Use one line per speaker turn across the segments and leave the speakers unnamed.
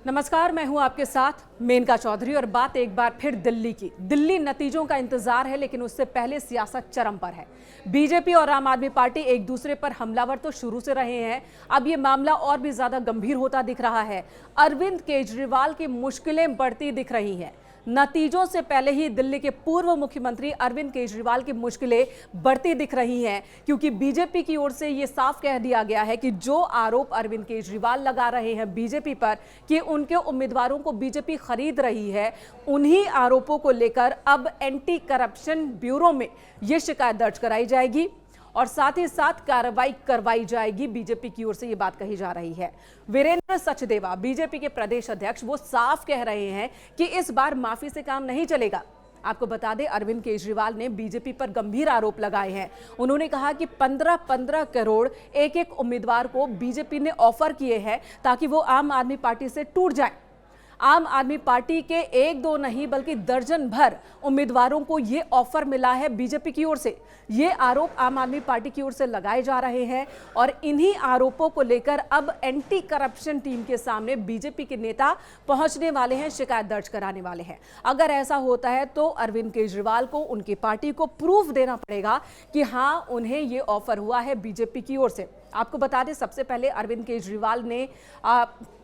नमस्कार, मैं हूं आपके साथ मेनका चौधरी और बात एक बार फिर दिल्ली की। दिल्ली नतीजों का इंतजार है, लेकिन उससे पहले सियासत चरम पर है। बीजेपी और आम आदमी पार्टी एक दूसरे पर हमलावर तो शुरू से रहे हैं, अब ये मामला और भी ज्यादा गंभीर होता दिख रहा है। अरविंद केजरीवाल की मुश्किलें बढ़ती दिख रही हैं। नतीजों से पहले ही दिल्ली के पूर्व मुख्यमंत्री अरविंद केजरीवाल की मुश्किलें बढ़ती दिख रही हैं, क्योंकि बीजेपी की ओर से यह साफ कह दिया गया है कि जो आरोप अरविंद केजरीवाल लगा रहे हैं बीजेपी पर कि उनके उम्मीदवारों को बीजेपी खरीद रही है, उन्हीं आरोपों को लेकर अब एंटी करप्शन ब्यूरो में यह शिकायत दर्ज कराई जाएगी और साथ ही साथ कार्रवाई करवाई जाएगी। बीजेपी की ओर से यह बात कही जा रही है। वीरेंद्र सचदेवा बीजेपी के प्रदेश अध्यक्ष वो साफ कह रहे हैं कि इस बार माफी से काम नहीं चलेगा। आपको बता दें, अरविंद केजरीवाल ने बीजेपी पर गंभीर आरोप लगाए हैं। उन्होंने कहा कि 15-15 करोड़ एक एक उम्मीदवार को बीजेपी ने ऑफर किए हैं ताकि वो आम आदमी पार्टी से टूट जाए। आम आदमी पार्टी के एक दो नहीं बल्कि दर्जन भर उम्मीदवारों को यह ऑफर मिला है बीजेपी की ओर से। ये आरोप आम आदमी पार्टी की ओर से लगाए जा रहे हैं और इन्हीं आरोपों को लेकर अब एंटी करप्शन टीम के सामने बीजेपी के नेता पहुंचने वाले हैं, शिकायत दर्ज कराने वाले हैं। अगर ऐसा होता है तो अरविंद केजरीवाल को, उनकी पार्टी को प्रूफ देना पड़ेगा कि हां, उन्हें यह ऑफर हुआ है बीजेपी की ओर से। आपको बता दें, सबसे पहले अरविंद केजरीवाल ने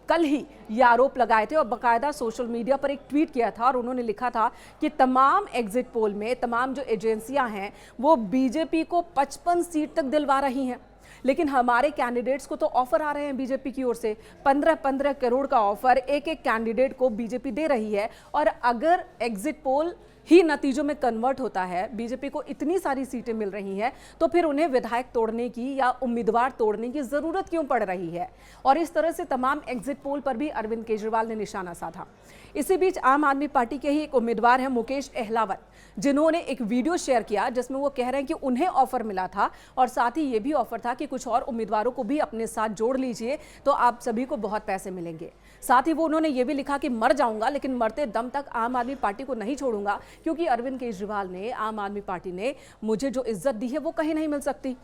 कल ही ये आरोप लगाए थे और बाकायदा सोशल मीडिया पर एक ट्वीट किया था और उन्होंने लिखा था कि तमाम एग्जिट पोल में तमाम जो एजेंसियां हैं वो बीजेपी को 55 सीट तक दिलवा रही हैं, लेकिन हमारे कैंडिडेट्स को तो ऑफर आ रहे हैं बीजेपी की ओर से। 15-15 करोड़ का ऑफर एक एक कैंडिडेट को बीजेपी दे रही है और अगर एग्जिट पोल ही नतीजों में कन्वर्ट होता है, बीजेपी को इतनी सारी सीटें मिल रही हैं, तो फिर उन्हें विधायक तोड़ने की या उम्मीदवार तोड़ने की जरूरत क्यों पड़ रही है। और इस तरह से तमाम एग्जिट पोल पर भी अरविंद केजरीवाल ने निशाना साधा। इसी बीच आम आदमी पार्टी के ही एक उम्मीदवार हैं मुकेश अहलावत, जिन्होंने एक वीडियो शेयर किया जिसमें वो कह रहे हैं कि उन्हें ऑफर मिला था और साथ ही ये भी ऑफर था कि कुछ और उम्मीदवारों को भी अपने साथ जोड़ लीजिए तो आप सभी को बहुत पैसे मिलेंगे। साथ ही वो उन्होंने ये भी लिखा कि मर जाऊंगा लेकिन मरते दम तक आम आदमी पार्टी को नहीं छोड़ूंगा, क्योंकि अरविंद केजरीवाल ने, आम आदमी पार्टी ने मुझे जो इज्जत दी है वो कहीं नहीं मिल सकती।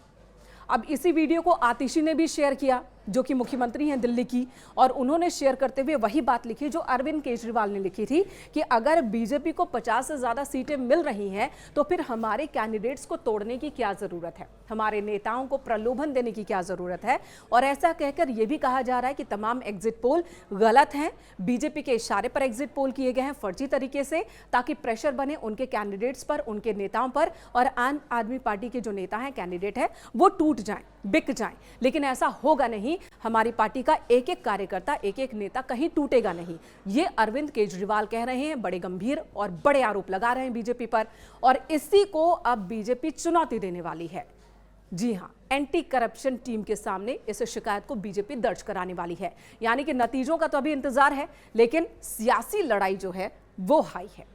अब इसी वीडियो को आतिशी ने भी शेयर किया, जो कि मुख्यमंत्री हैं दिल्ली की, और उन्होंने शेयर करते हुए वही बात लिखी जो अरविंद केजरीवाल ने लिखी थी कि अगर बीजेपी को 50 से ज्यादा सीटें मिल रही हैं तो फिर हमारे कैंडिडेट्स को तोड़ने की क्या जरूरत है, हमारे नेताओं को प्रलोभन देने की क्या जरूरत है। और ऐसा कहकर यह भी कहा जा रहा है कि तमाम एग्जिट पोल गलत हैं, बीजेपी के इशारे पर एग्जिट पोल किए गए हैं फर्जी तरीके से, ताकि प्रेशर बने उनके कैंडिडेट्स पर, उनके नेताओं पर, और आम आदमी पार्टी के जो नेता हैं, कैंडिडेट है, वो टूट जाएं, बिक जाएं। लेकिन ऐसा होगा नहीं। हमारी पार्टी का एक एक कार्यकर्ता, एक एक नेता कहीं टूटेगा नहीं। ये अरविंद केजरीवाल कह रहे हैं, बड़े गंभीर और बड़े आरोप लगा रहे हैं बीजेपी पर, और इसी को अब बीजेपी चुनौती देने वाली है। जी हां, एंटी करप्शन टीम के सामने इस शिकायत को बीजेपी दर्ज कराने वाली है। यानी कि नतीजों का तो अभी इंतजार है, लेकिन सियासी लड़ाई जो है वो हाई है।